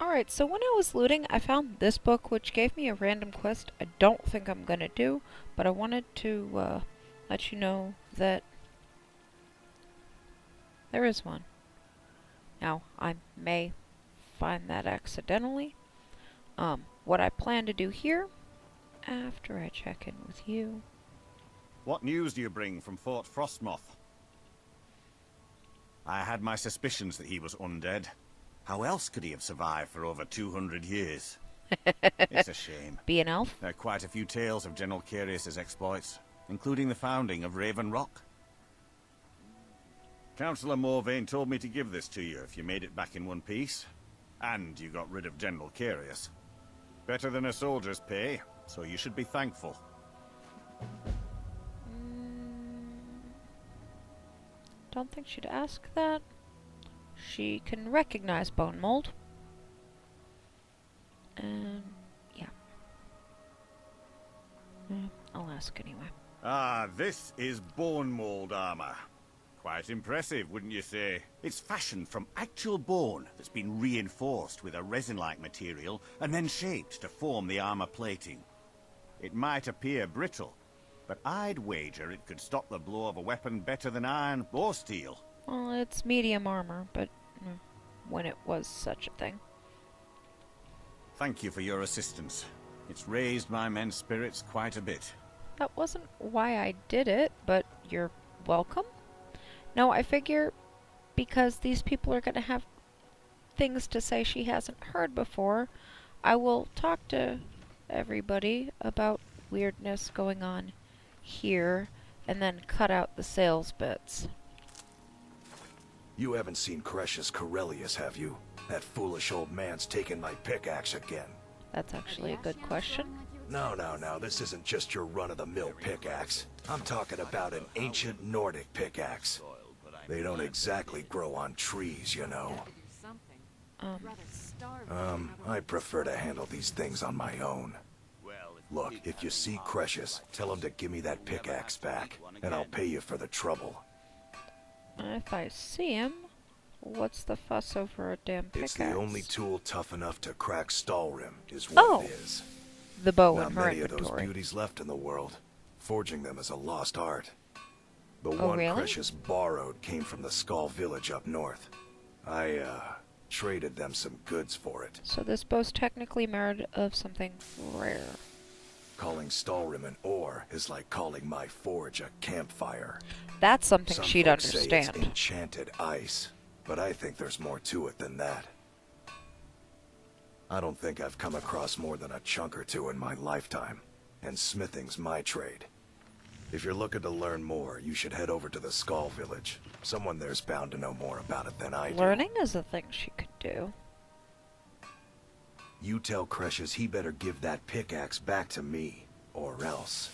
Alright, so when I was looting, I found this book, which gave me a random quest I don't think I'm gonna do, but I wanted to let you know that there is one. Now, I may find that accidentally. What I plan to do here, after I check in with you... What news do you bring from Fort Frostmoth? I had my suspicions that he was undead. How else could he have survived for over 200 years? It's a shame. Be an elf? There are quite a few tales of General Carius's exploits, including the founding of Raven Rock. Councillor Morvain told me to give this to you if you made it back in one piece. And you got rid of General Carius. Better than a soldier's pay, so you should be thankful. Don't think she'd ask that. She can recognize bone mold. And yeah. I'll ask anyway. Ah, this is bone mold armor. Quite impressive, wouldn't you say? It's fashioned from actual bone that's been reinforced with a resin-like material and then shaped to form the armor plating. It might appear brittle, but I'd wager it could stop the blow of a weapon better than iron or steel. Well, it's medium armor, but when it was such a thing. Thank you for your assistance. It's raised my men's spirits quite a bit. That wasn't why I did it, but you're welcome. No, I figure because these people are going to have things to say she hasn't heard before, I will talk to everybody about weirdness going on here and then cut out the sales bits. You haven't seen Cretius Corellius, have you? That foolish old man's taken my pickaxe again. That's actually a good question. No, this isn't just your run-of-the-mill pickaxe. I'm talking about an ancient Nordic pickaxe. They don't exactly grow on trees, you know. I prefer to handle these things on my own. Look, if you see Cretius, tell him to give me that pickaxe back, and I'll pay you for the trouble. If I see him, what's the fuss over a damn pickaxe? It's the only tool tough enough to crack Stalrim, is what it is. The bow Not in her many of inventory. those beauties left in the world. Forging them is a lost art. The Oh, one really? Cretius borrowed came from the Skull village up north. I, traded them some goods for it. So this bow's technically made of something rare. Calling Stalrim an ore is like calling my forge a campfire. That's something Some she'd folks say understand. it's enchanted ice, but I think there's more to it than that. I don't think I've come across more than a chunk or two in my lifetime, and smithing's my trade. If you're looking to learn more, you should head over to the Skull village. Someone there's bound to know more about it than I do. Learning is a thing she could do. You tell Cretius he better give that pickaxe back to me, or else.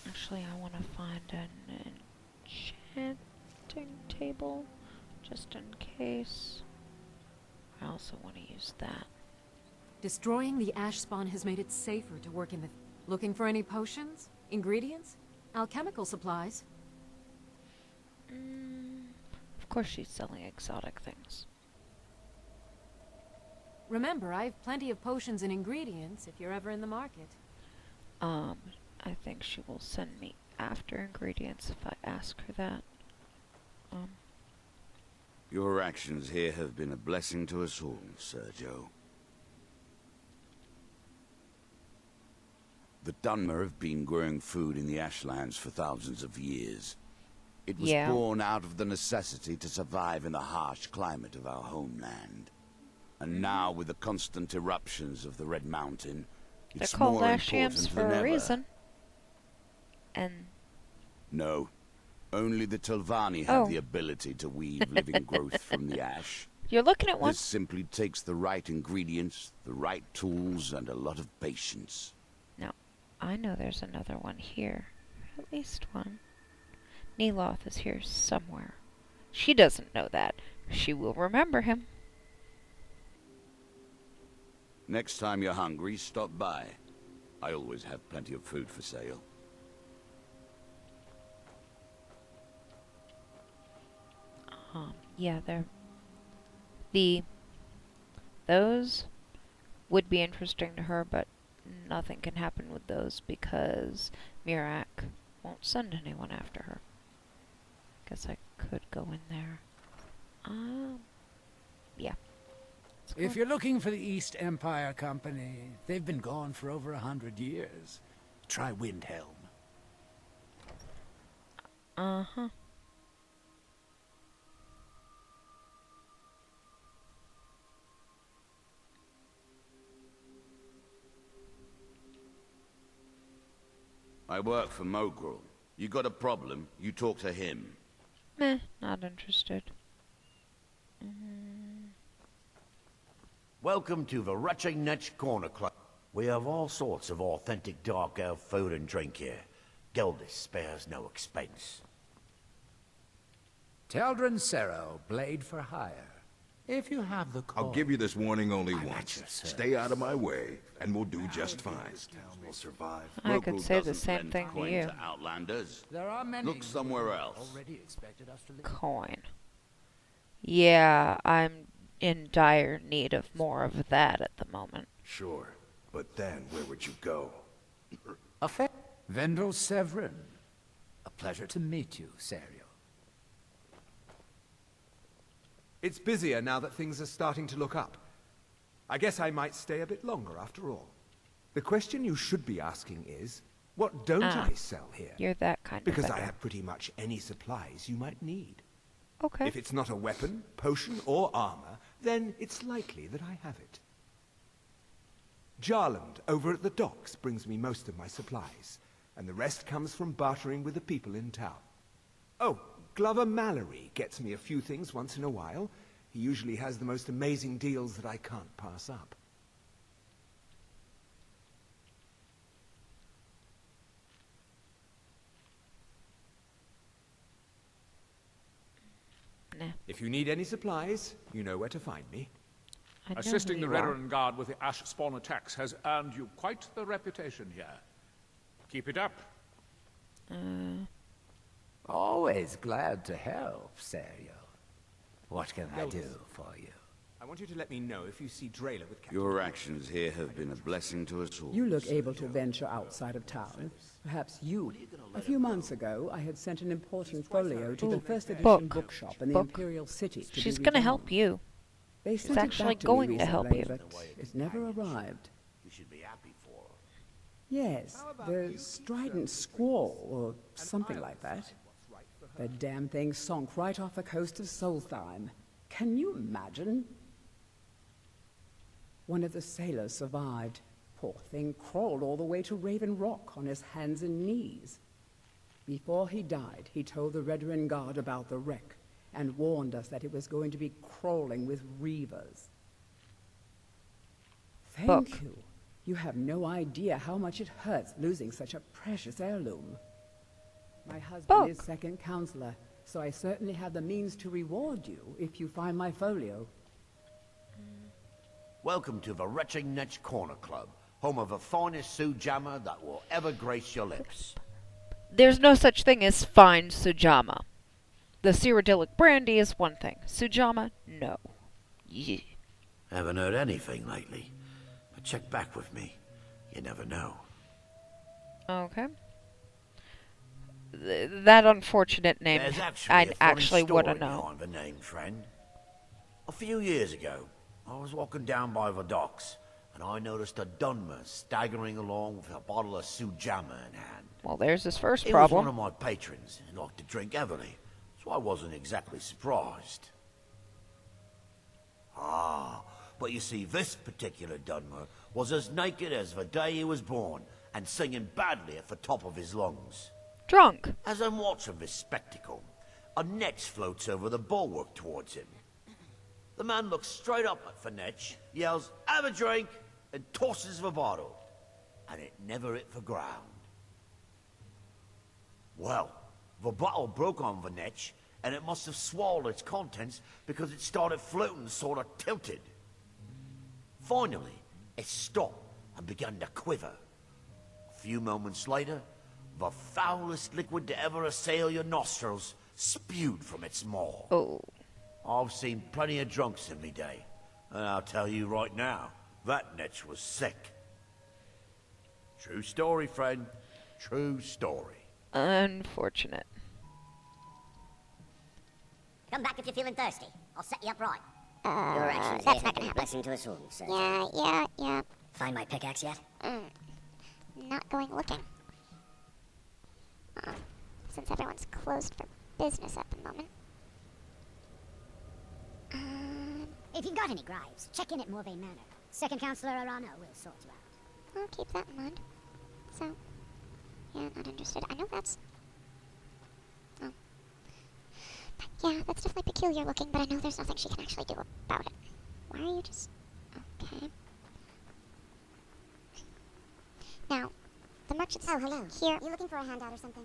Actually, I want to find an enchanting table, just in case. I also want to use that. Destroying the ash spawn has made it safer to work in the... Looking for any potions? Ingredients? Alchemical supplies? Of course she's selling exotic things. Remember, I have plenty of potions and ingredients if you're ever in the market. I think she will send me after ingredients if I ask her that. Your actions here have been a blessing to us all, Sergio. The Dunmer have been growing food in the Ashlands for thousands of years. It was born out of the necessity to survive in the harsh climate of our homeland. And now, with the constant eruptions of the Red Mountain, it's They're called more ash important yams than for a ever. reason. And No, only the Telvanni Oh. have the ability to weave living growth from the ash. you're looking at one. This simply takes the right ingredients, the right tools, and a lot of patience. No, I know there's another one here. At least one. Neloth is here somewhere. She doesn't know that. She will remember him. Next time you're hungry, stop by. I always have plenty of food for sale. Yeah, they're... The Those would be interesting to her, but nothing can happen with those because Mirak won't send anyone after her. Guess I could go in there. Yeah. If you're looking for the East Empire Company, they've been gone for over 100 years. Try Windhelm. Uh-huh. I work for Mogrel. You got a problem, you talk to him. Meh, not interested. Welcome to the Rutching Netch Corner Club. We have all sorts of authentic dark elf food and drink here. Gildis spares no expense. Teldrin Sero, blade for hire. If you have the call. I'll give you this warning only I'm at once. your service. Stay out of my way, and we'll do just fine. This town will survive. I could Mogrel say the doesn't same lend thing to coin you. Outlanders. There are many Look somewhere who else. already expected us to live. Coin. Yeah, I'm in dire need of more of that at the moment. Sure, but then where would you go? A fair. Vendel Severin. A pleasure to meet you, Serial. It's busier now that things are starting to look up. I guess I might stay a bit longer after all. The question you should be asking is, what don't I sell here? You're that kind of Because I vendor. have pretty much any supplies you might need. Okay. If it's not a weapon, potion, or armor, then it's likely that I have it. Jarland, over at the docks, brings me most of my supplies, and the rest comes from bartering with the people in town. Oh, Glover Mallory gets me a few things once in a while. He usually has the most amazing deals that I can't pass up. Nah. If you need any supplies, you know where to find me. I know Assisting who the you are. Redoran Guard with the Ash Spawn attacks has earned you quite the reputation here. Keep it up. Always glad to help, Serial. What can I do for you? I want you to let me know if you see Drayla with Captain. Your actions here have been a blessing to us all. You look able to venture outside of town. Perhaps you. A few months ago, I had sent an important folio to the first edition bookshop in the Book. Imperial City. To She's be gonna help rebound. you. They She's sent it actually back to going me to help recently, you. but it never arrived. You should be happy for her. Yes, the strident squall, or something like that. The damn thing sunk right off the coast of Solstheim. Can you imagine? One of the sailors survived. Poor thing crawled all the way to Raven Rock on his hands and knees. Before he died, he told the Redoran Guard about the wreck and warned us that it was going to be crawling with reavers. Thank Book. you. You have no idea how much it hurts losing such a precious heirloom. My husband is Book. second counselor, so I certainly have the means to reward you if you find my folio. Welcome to the Retching Netch Corner Club, home of the finest Sujammer that will ever grace your lips. There's no such thing as fine Sujama. The Cyrodiilic brandy is one thing. Sujama, no. Yeah. Haven't heard anything lately, but check back with me. You never know. Okay. That unfortunate name, There's actually I'd a funny actually want to story know. behind the name, friend. A few years ago, I was walking down by the docks, and I noticed a Dunmer staggering along with a bottle of Sujammer in hand. Well, there's his first He was one problem. of my patrons and liked to drink heavily, so I wasn't exactly surprised. But you see, this particular Dunmer was as naked as the day he was born, and singing badly at the top of his lungs. Drunk. As I'm watching this spectacle, a netch floats over the bulwark towards him. The man looks straight up at the netch, yells, "Have a drink," and tosses the bottle. And it never hit the ground. Well, the bottle broke on the netch, and it must have swallowed its contents because it started floating sort of tilted. Finally, it stopped and began to quiver. A few moments later, the foulest liquid to ever assail your nostrils spewed from its maw. Oh. I've seen plenty of drunks in me day, And I'll tell you right now, that netch was sick. True story, friend. True story. Unfortunate. Come back if you're feeling thirsty. I'll set you up right. Your actions here have been a blessing to us all, so... Yeah. Find my pickaxe yet? Not going looking. Since everyone's closed for business at the moment. If you've got any gripes, check in at Morvain Manor. Second Counselor Arano will sort you out. I'll keep that in mind. So, yeah, not interested. I know that's... Oh. Yeah, that's definitely peculiar looking, but I know there's nothing she can actually do about it. Why are you just... Okay. Now, the merchants hello. here... You looking for a handout or something?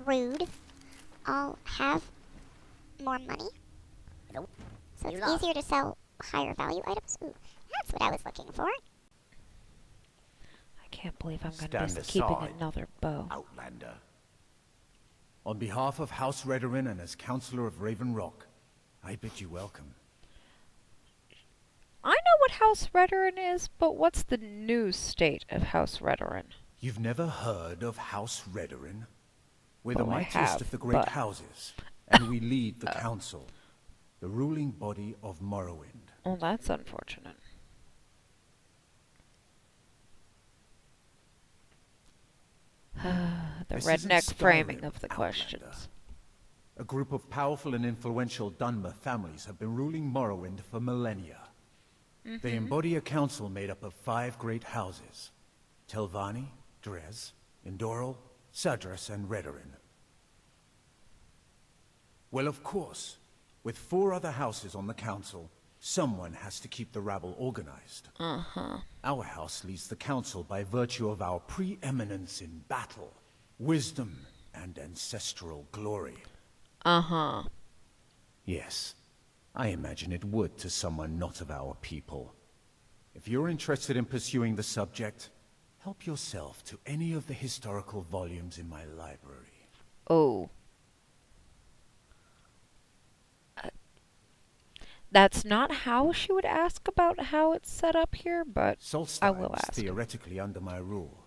Rude. I'll have more money. Nope. So You it's lost. easier to sell higher value items. Ooh, that's what I was looking for. I can't believe I'm going to Stand be keeping aside, another bow. Outlander. On behalf of House Redorin and as Counselor of Raven Rock, I bid you welcome. I know what House Redorin is, but what's the new state of House Redorin? You've never heard of House Redorin? We're the Well, I mightiest have, of the great but- houses, and we lead the Council, the ruling body of Morrowind. Well, that's unfortunate. The This isn't redneck framing Skyrim, of the Outlander. questions. A group of powerful and influential Dunmer families have been ruling Morrowind for millennia. They embody a council made up of 5 great houses: Telvanni, Dres, Indoril, Sadras, and Redorin. Well, of course, with 4 other houses on the council, someone has to keep the rabble organized. Our house leads the council by virtue of our preeminence in battle, wisdom, and ancestral glory. Yes, I imagine it would to someone not of our people. If you're interested in pursuing the subject, help yourself to any of the historical volumes in my library. Oh. That's not how she would ask about how it's set up here, but I will Solstheim is ask. theoretically under my rule.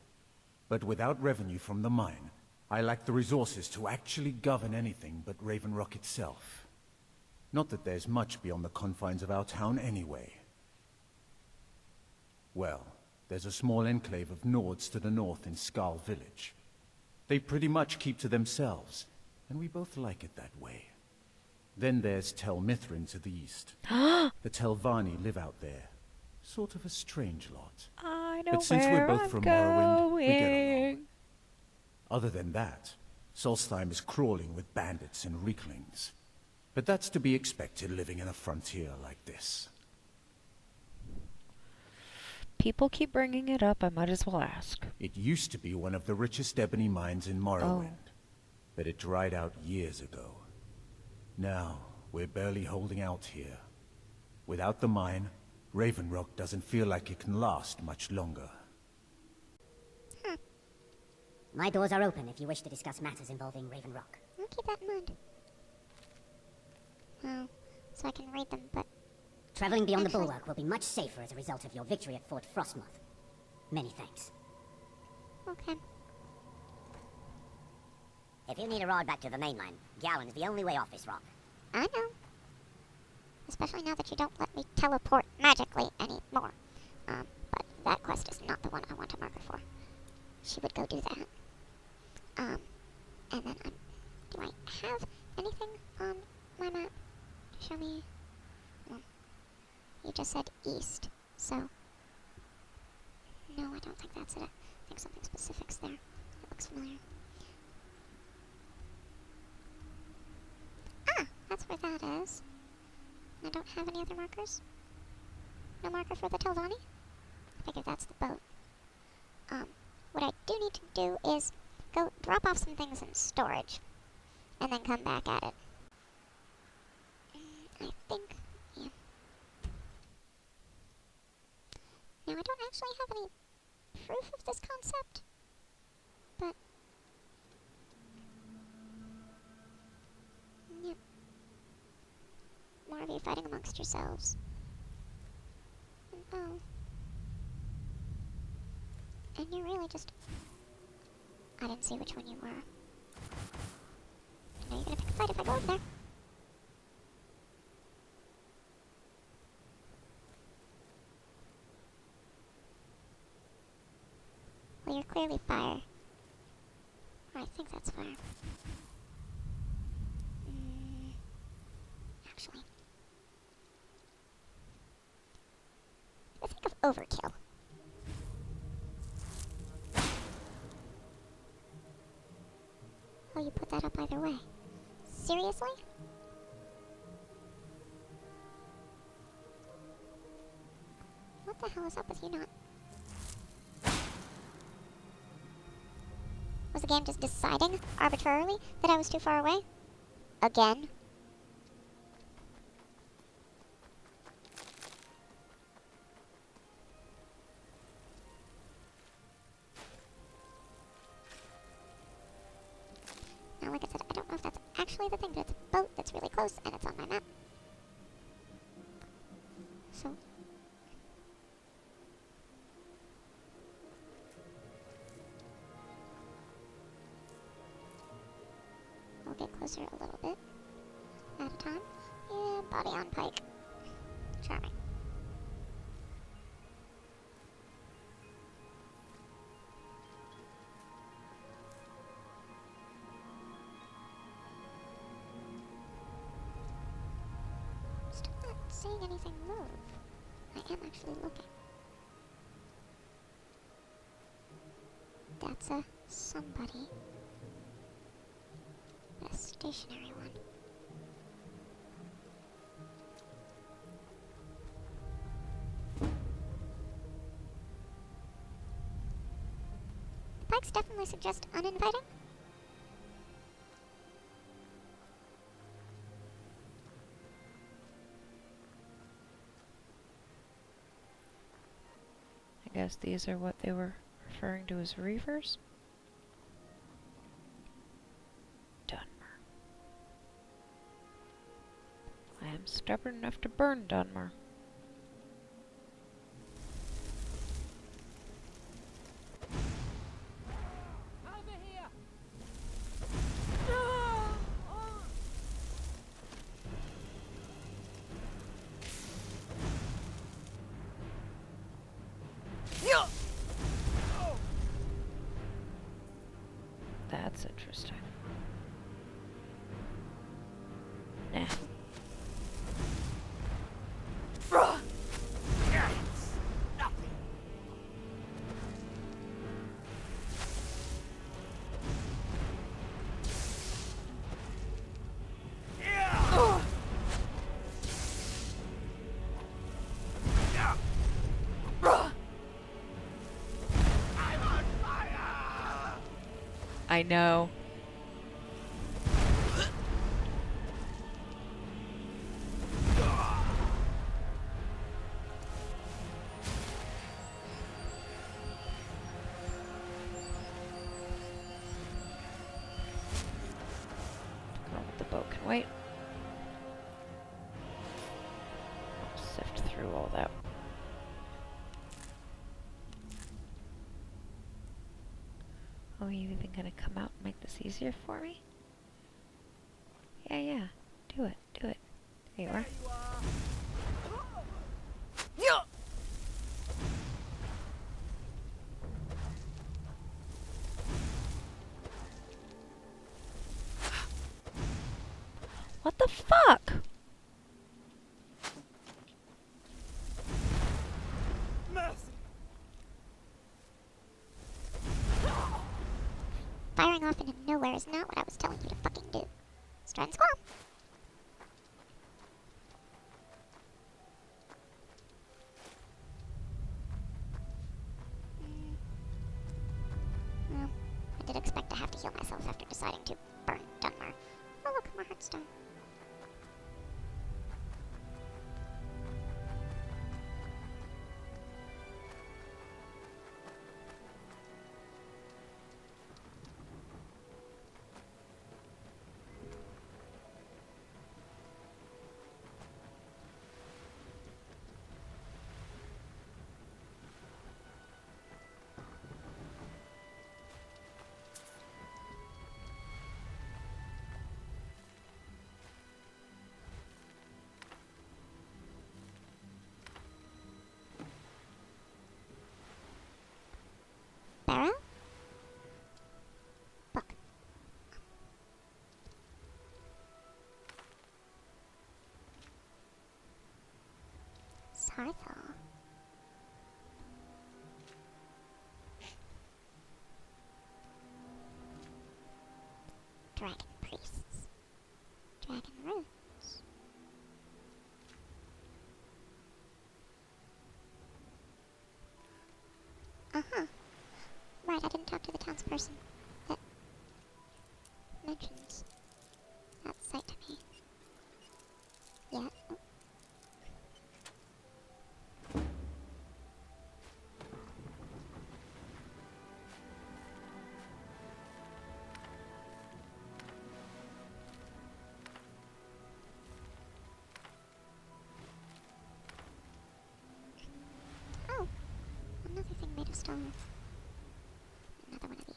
But without revenue from the mine, I lack the resources to actually govern anything but Raven Rock itself. Not that there's much beyond the confines of our town anyway. Well, there's a small enclave of Nords to the north in Skarl Village. They pretty much keep to themselves, and we both like it that way. Then there's Tel Mithrin to the east. The Telvanni live out there. Sort of a strange lot. I know But since where we're both I'm from Morrowind, we get along. going. Other than that, Solstheim is crawling with bandits and reeklings. But that's to be expected living in a frontier like this. People keep bringing it up, I might as well ask. It used to be one of the richest ebony mines in Morrowind, but it dried out years ago. Now, we're barely holding out here. Without the mine, Raven Rock doesn't feel like it can last much longer. My doors are open if you wish to discuss matters involving Raven Rock. I'll keep that in mind. Well, so I can read them, but... Traveling beyond the Actually- bulwark will be much safer as a result of your victory at Fort Frostmoth. Many thanks. Okay. If you need a ride back to the mainland, Calen is the only way off this rock. I know. Especially now that you don't let me teleport magically anymore. But that quest is not the one I want a marker for. She would go do that. And then do I have anything on my map to show me? Well, you just said east, so... No, I don't think that's it. I think something specific's there. It looks familiar. Ah, that's where that is. I don't have any other markers? No marker for the Telvanni? I figure that's the boat. What I do need to do is go drop off some things in storage, and then come back at it. I think, yeah. Now, I don't actually have any proof of this concept, but... Yep. More of you fighting amongst yourselves. go. And you're really just... I didn't see which one you were. I know you're gonna pick a fight if I go over there. Well, you're clearly fire. Or I think that's fire. Actually. I think of overkill. Oh, you put that up either way. Seriously? What the hell is up with you not? Was the game just deciding arbitrarily that I was too far away? Again? Now, like I said, I don't know if that's actually the thing, but it's a boat that's really close and it's on my map. So... I'll get closer a little bit at a time. Yeah, body on pike. Charming. Still not seeing anything move. I am actually looking. That's a somebody. A stationary one. The pikes definitely suggest uninviting. I guess these are what they were referring to as reavers. I am stubborn enough to burn Dunmer. Over here! That's interesting. Nah. I know. The boat can wait. I'll sift through all that. Oh, you even gonna come out and make this easier for me? Yeah. Do it. There you are. What the fuck? Firing off into nowhere is not what I was telling you to fucking do. Let's try and squall. Well, I did expect to have to heal myself after deciding to burn Dunmer. Oh look, more heartstone. Carthol. Dragon priests. Dragon runes. Uh-huh. Right, I didn't talk to the townsperson that mentions that site to me. Yeah. Oh. Oh, another thing made of stone. Another one of these.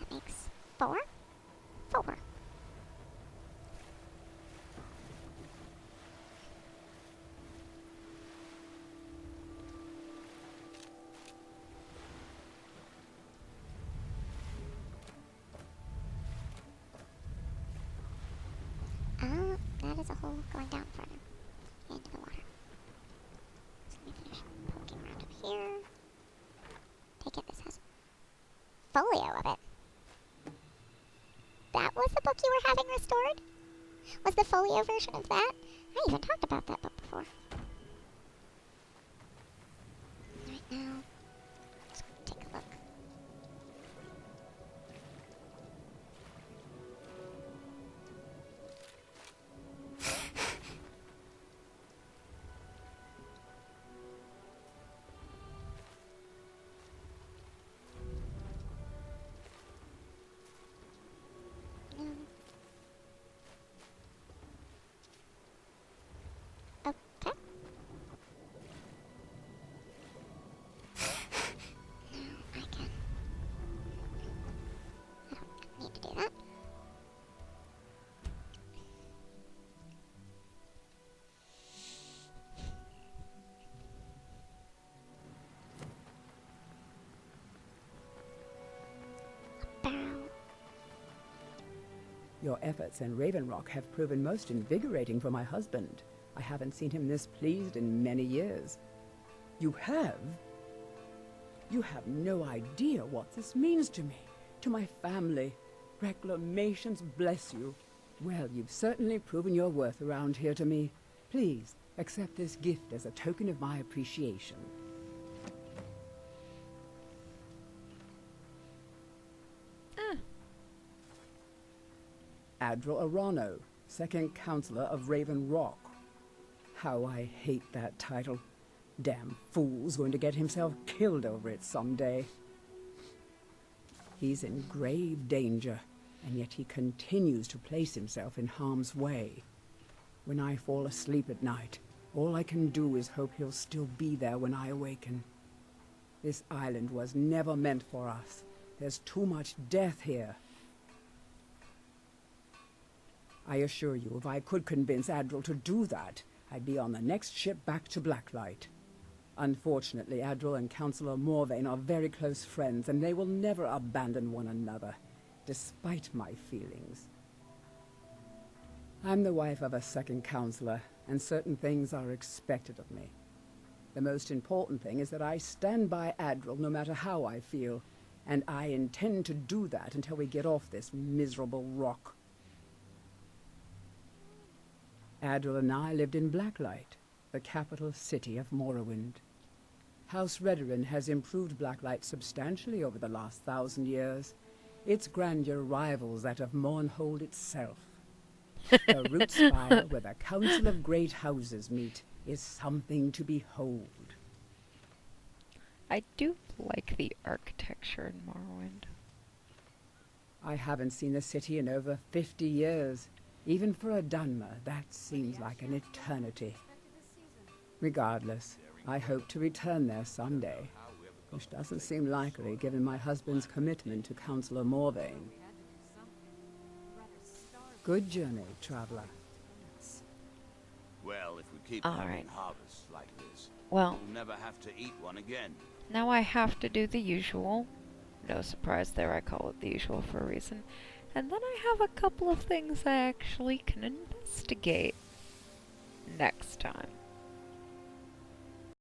That makes 4? 4. That is a hole going down further into the water. So let me finish poking around up here. Take it, this has folio of it. That was the book you were having restored? Was the folio version of that? I even talked about that book before. Right now, let's take a look. Okay. Now I can. I don't need to do that. A barrel. Your efforts in Raven Rock have proven most invigorating for my husband. I haven't seen him this pleased in many years. You have? You have no idea what this means to me, to my family. Reclamations bless you. Well, you've certainly proven your worth around here to me. Please, accept this gift as a token of my appreciation. Adral Arano, second counselor of Raven Rock. How I hate that title. Damn fool's going to get himself killed over it someday. He's in grave danger, and yet he continues to place himself in harm's way. When I fall asleep at night, all I can do is hope he'll still be there when I awaken. This island was never meant for us. There's too much death here. I assure you, if I could convince Adral to do that, I'd be on the next ship back to Blacklight. Unfortunately, Adral and Councillor Morvain are very close friends, and they will never abandon one another, despite my feelings. I'm the wife of a second counselor, and certain things are expected of me. The most important thing is that I stand by Adral no matter how I feel, and I intend to do that until we get off this miserable rock. Adral and I lived in Blacklight, the capital city of Morrowind. House Redoran has improved Blacklight substantially over the last 1,000 years. Its grandeur rivals that of Mournhold itself. The root spire where the Council of Great Houses meet is something to behold. I do like the architecture in Morrowind. I haven't seen the city in over 50 years. Even for a Dunmer, that seems like an eternity. Regardless, I hope to return there someday, which doesn't seem likely given my husband's commitment to Councillor Morvain. Good journey, traveler. Well, if we keep having harvests like this, well, we'll never have to eat one again. Now I have to do the usual. No surprise there, I call it the usual for a reason. And then I have a couple of things I actually can investigate next time.